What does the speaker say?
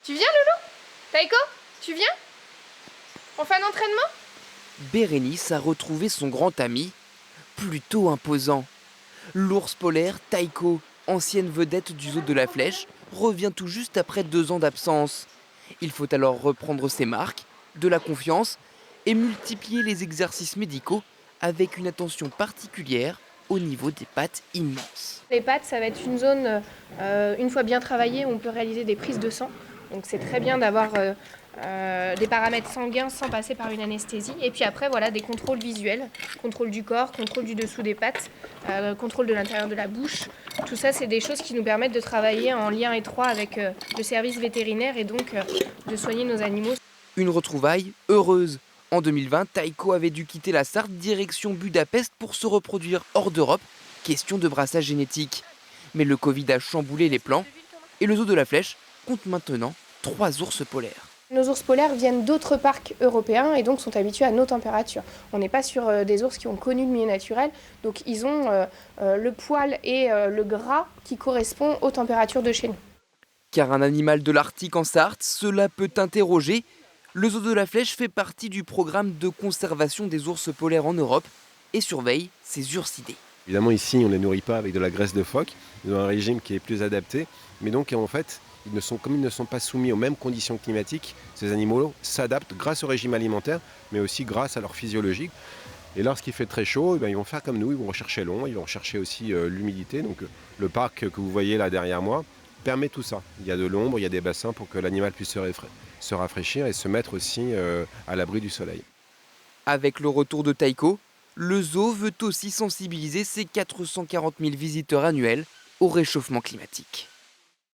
Tu viens, Loulou? Taïko, tu viens? On fait un entraînement? Bérénice a retrouvé son grand ami, plutôt imposant. L'ours polaire Taïko, ancienne vedette du zoo de la Flèche, revient tout juste après 2 ans d'absence. Il faut alors reprendre ses marques, de la confiance et multiplier les exercices médicaux avec une attention particulière au niveau des pattes immenses. Les pattes, ça va être une zone, une fois bien travaillée, où on peut réaliser des prises de sang. Donc c'est très bien d'avoir des paramètres sanguins sans passer par une anesthésie. Et puis après, voilà, des contrôles visuels, contrôle du corps, contrôle du dessous des pattes, contrôle de l'intérieur de la bouche. Tout ça, c'est des choses qui nous permettent de travailler en lien étroit avec le service vétérinaire et donc de soigner nos animaux. Une retrouvaille heureuse. En 2020, Taïko avait dû quitter la Sarthe direction Budapest pour se reproduire hors d'Europe, question de brassage génétique. Mais le Covid a chamboulé les plans et le zoo de la Flèche compte maintenant 3 ours polaires. Nos ours polaires viennent d'autres parcs européens et donc sont habitués à nos températures. On n'est pas sur des ours qui ont connu le milieu naturel, donc ils ont le poil et le gras qui correspond aux températures de chez nous. Car un animal de l'Arctique en Sarthe, cela peut interroger. Le zoo de la Flèche fait partie du programme de conservation des ours polaires en Europe et surveille ces ursidés. Évidemment, ici, on ne les nourrit pas avec de la graisse de phoque. Ils ont un régime qui est plus adapté. Mais donc, en fait, comme ils ne sont pas soumis aux mêmes conditions climatiques, ces animaux s'adaptent grâce au régime alimentaire, mais aussi grâce à leur physiologie. Et lorsqu'il fait très chaud, ils vont faire comme nous, ils vont rechercher l'ombre, ils vont rechercher aussi l'humidité. Donc, le parc que vous voyez là derrière moi permet tout ça. Il y a de l'ombre, il y a des bassins pour que l'animal puisse se rafraîchir et se mettre aussi à l'abri du soleil. Avec le retour de Taïko, le zoo veut aussi sensibiliser ses 440 000 visiteurs annuels au réchauffement climatique.